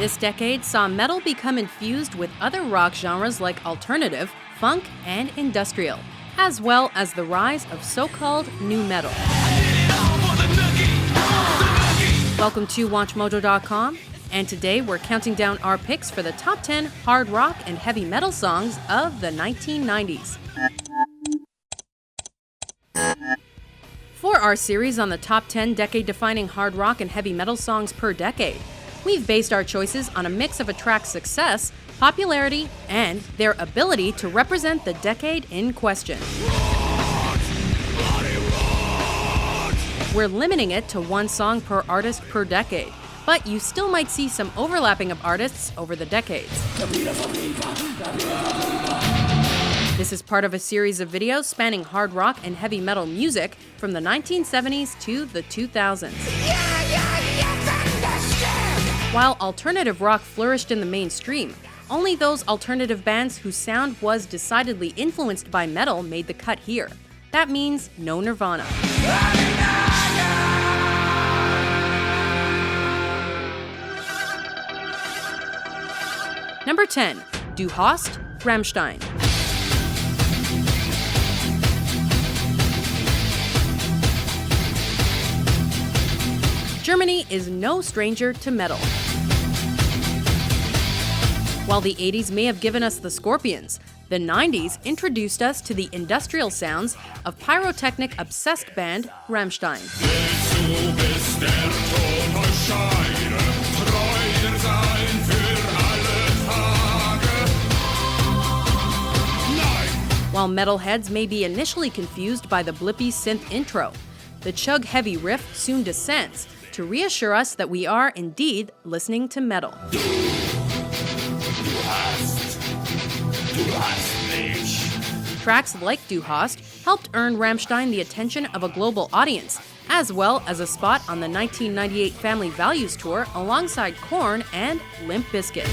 This decade saw metal become infused with other rock genres like alternative, funk, and industrial, as well as the rise of so-called nu metal. Welcome to WatchMojo.com, and today we're counting down our picks for the top 10 hard rock and heavy metal songs of the 1990s. For our series on the top 10 decade-defining hard rock and heavy metal songs per decade, we've based our choices on a mix of a track's success, popularity, and their ability to represent the decade in question. We're limiting it to one song per artist per decade, but you still might see some overlapping of artists over the decades. This is part of a series of videos spanning hard rock and heavy metal music from the 1970s to the 2000s. While alternative rock flourished in the mainstream, only those alternative bands whose sound was decidedly influenced by metal made the cut here. That means no Nirvana. Number 10. Du hast, Rammstein. Germany is no stranger to metal. While the 80s may have given us the Scorpions, the 90s introduced us to the industrial sounds of pyrotechnic-obsessed band Rammstein. While metalheads may be initially confused by the blippy synth intro, the chug-heavy riff soon descends to reassure us that we are indeed listening to metal. Tracks like Du hast helped earn Rammstein the attention of a global audience, as well as a spot on the 1998 Family Values Tour alongside Korn and Limp Bizkit.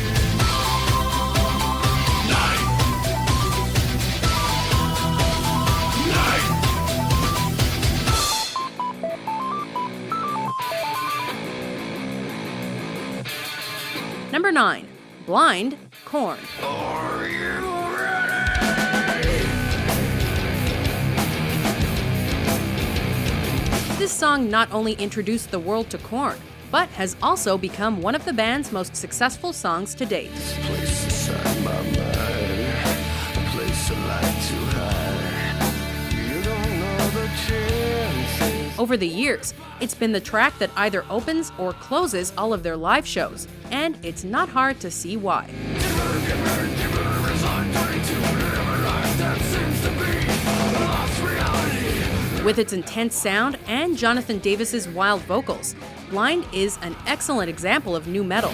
Number 9. Blind, Korn. Are you ready? This song not only introduced the world to Korn, but has also become one of the band's most successful songs to date. This place inside my mind, a place I like to hide. You don't know the chances. Over the years, it's been the track that either opens or closes all of their live shows, and it's not hard to see why. With its intense sound and Jonathan Davis's wild vocals, Blind is an excellent example of nu metal.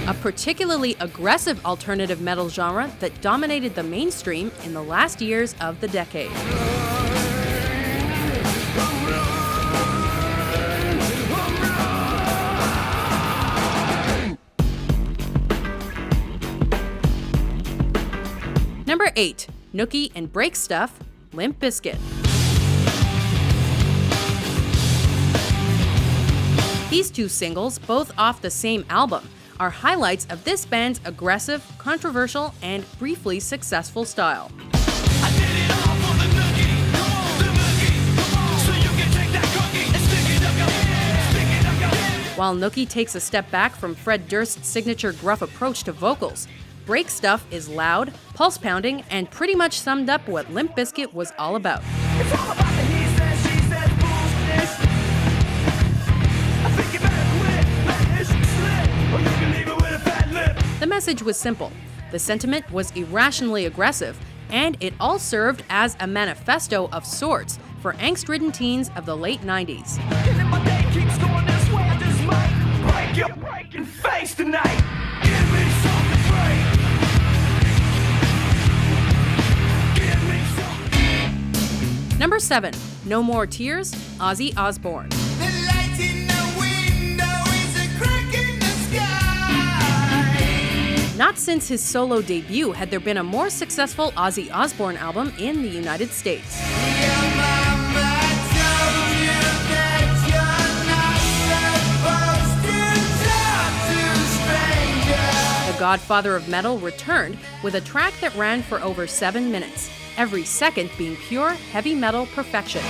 A particularly aggressive alternative metal genre that dominated the mainstream in the last years of the decade. Number 8. Nookie and Break Stuff, Limp Bizkit. These two singles, both off the same album, are highlights of this band's aggressive, controversial, and briefly successful style. While Nookie takes a step back from Fred Durst's signature gruff approach to vocals, Break Stuff is loud, pulse-pounding, and pretty much summed up what Limp Bizkit was all about. It's all about the he says, she says bullshit. I think you better quit, let this slip, or you can leave it with a fat lip. The message was simple. The sentiment was irrationally aggressive, and it all served as a manifesto of sorts for angst-ridden teens of the late 90s. And if my day keeps going this way, I just might break your breaking face tonight. Give me something great. Give me something. Number 7. No More Tears, Ozzy Osbourne. The light in the window is a crack in the sky. Not since his solo debut had there been a more successful Ozzy Osbourne album in the United States. Your mama told you that you're not godfather of metal returned with a track that ran for over 7 minutes, every second being pure heavy metal perfection.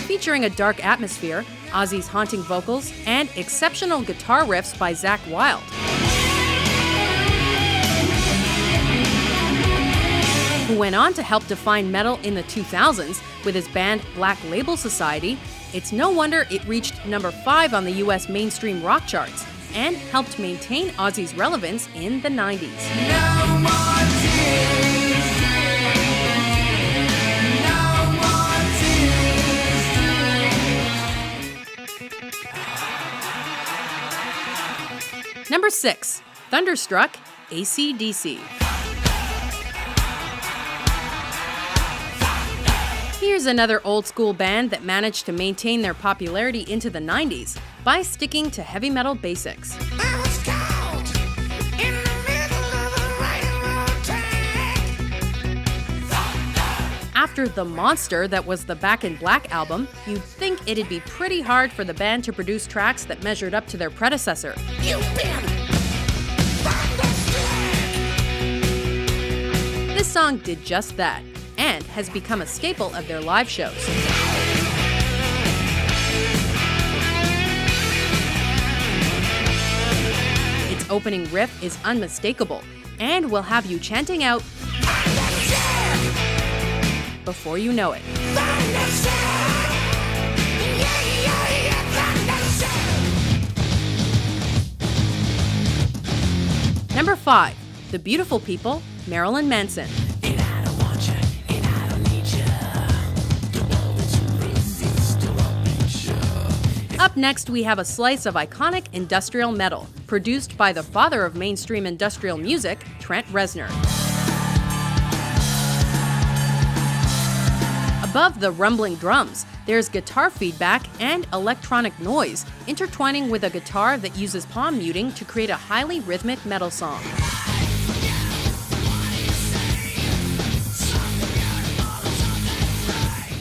Featuring a dark atmosphere, Ozzy's haunting vocals, and exceptional guitar riffs by Zakk Wylde. Who went on to help define metal in the 2000s with his band Black Label Society, it's no wonder it reached number 5 on the US mainstream rock charts and helped maintain Ozzy's relevance in the 90s. No more tears. No more tears. Number 6, Thunderstruck AC/DC. Here's another old-school band that managed to maintain their popularity into the 90s by sticking to heavy metal basics. After the monster that was the Back in Black album, you'd think it'd be pretty hard for the band to produce tracks that measured up to their predecessor. This song did just that, and has become a staple of their live shows. Its opening riff is unmistakable, and will have you chanting out before you know it. Number 5, The Beautiful People, Marilyn Manson. Up next, we have a slice of iconic industrial metal, produced by the father of mainstream industrial music, Trent Reznor. Above the rumbling drums, there's guitar feedback and electronic noise, intertwining with a guitar that uses palm muting to create a highly rhythmic metal song.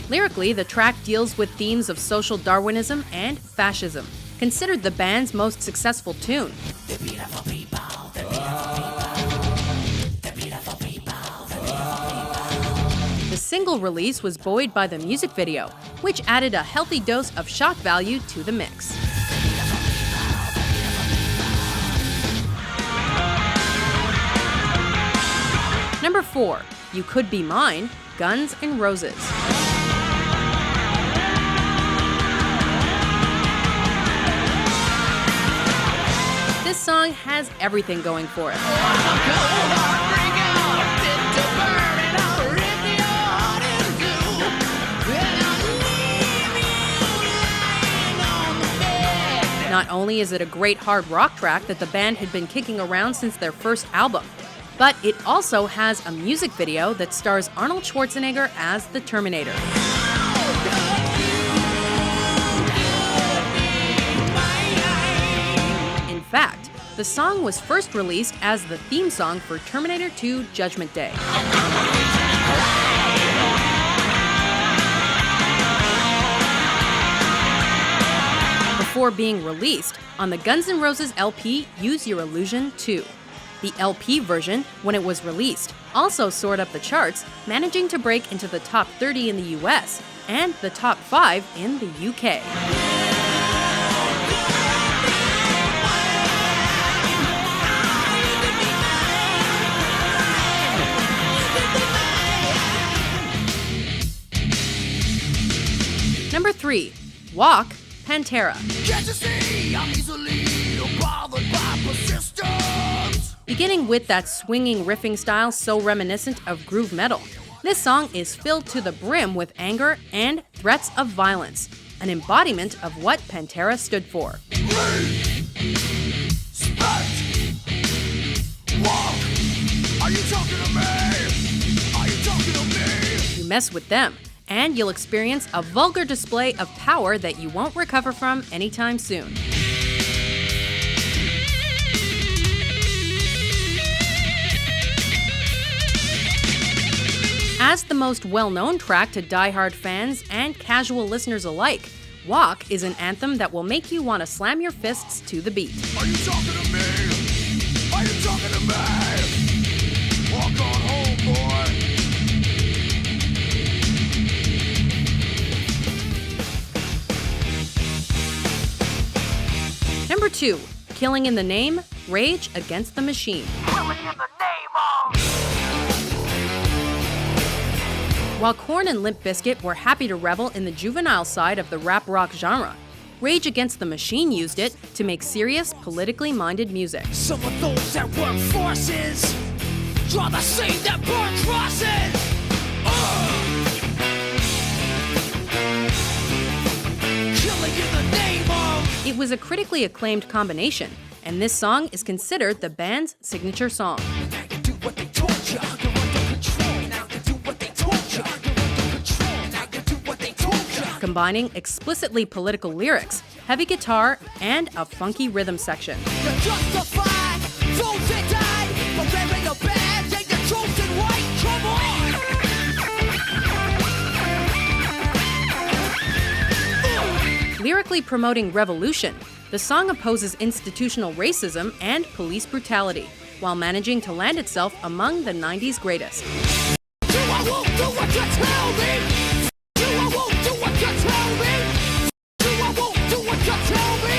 Lyrically, the track deals with themes of social Darwinism and fascism, considered the band's most successful tune. The single release was buoyed by the music video, which added a healthy dose of shock value to the mix. Number 4, You Could Be Mine, Guns N' Roses. This song has everything going for it. Not only is it a great hard rock track that the band had been kicking around since their first album, but it also has a music video that stars Arnold Schwarzenegger as the Terminator. In fact, the song was first released as the theme song for Terminator 2: Judgment Day. Before being released on the Guns N' Roses LP Use Your Illusion 2. The LP version, when it was released, also soared up the charts, managing to break into the top 30 in the US and the top 5 in the UK. Number 3, Walk, Pantera. Beginning with that swinging riffing style so reminiscent of groove metal, this song is filled to the brim with anger and threats of violence, an embodiment of what Pantera stood for. You mess with them, and you'll experience a vulgar display of power that you won't recover from anytime soon. As the most well-known track to die-hard fans and casual listeners alike, Walk is an anthem that will make you want to slam your fists to the beat. Are you talking to me? Are you talking to me? Walk on home, boy. Number 2, Killing in the Name, Rage Against the Machine. Killing in the name of. While Korn and Limp Bizkit were happy to revel in the juvenile side of the rap rock genre, Rage Against the Machine used it to make serious, politically minded music. Some of those that work forces draw the same that burn crosses. Killing in the name of. It was a critically acclaimed combination, and this song is considered the band's signature song. Now you do what they told you, you're under control. Now you do what they told you, you're under control. Now you do what they told you. Combining explicitly political lyrics, heavy guitar, and a funky rhythm section. You justify those that died for wearing a badge and you're chosen white. Come on. Lyrically promoting revolution, the song opposes institutional racism and police brutality, while managing to land itself among the 90s greatest. Do I won't do what you tell me? Do I won't do what you tell me? Do I won't do what you tell me?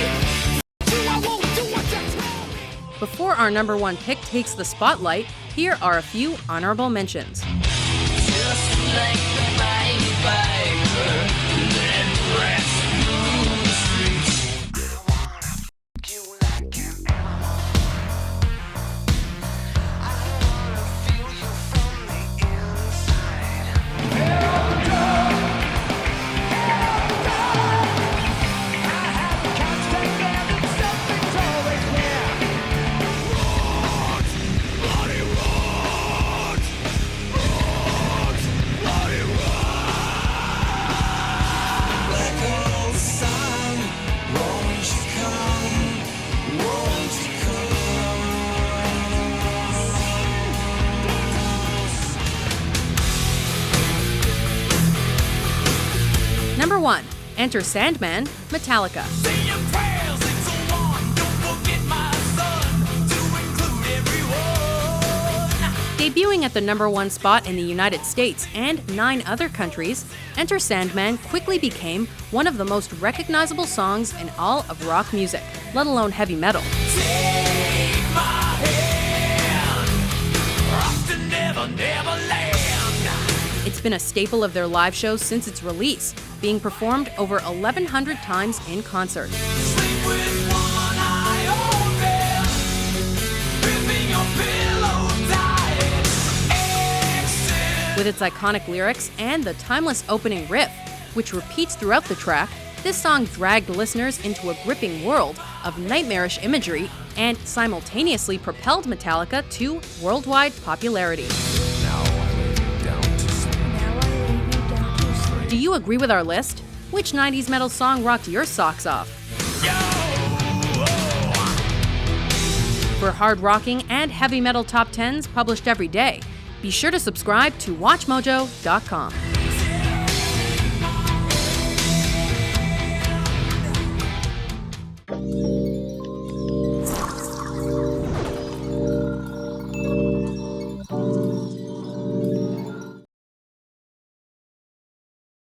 Do I won't do what you tell me? Before our number 1 pick takes the spotlight, here are a few honorable mentions. Just like the mighty viper, let rest through the streets. You like an animal. I wanna feel you from the inside. I have a constant and something's always there. Bloody road. Bloody road. Like an old song. Won't you come? Won't you Number 1, Enter Sandman, Metallica. Say your prayers and so on. Don't forget my son to include everyone. Debuting at the number 1 spot in the United States and 9 other countries, Enter Sandman quickly became one of the most recognizable songs in all of rock music, let alone heavy metal. Take my hand. Off to never, never land. It's been a staple of their live shows since its release, being performed over 1,100 times in concert. Sleep with one eye open. Gripping your pillow tight. Exit. With its iconic lyrics and the timeless opening riff, which repeats throughout the track, this song dragged listeners into a gripping world of nightmarish imagery and simultaneously propelled Metallica to worldwide popularity. Do you agree with our list? Which 90s metal song rocked your socks off? For hard rocking and heavy metal top 10s published every day, be sure to subscribe to WatchMojo.com.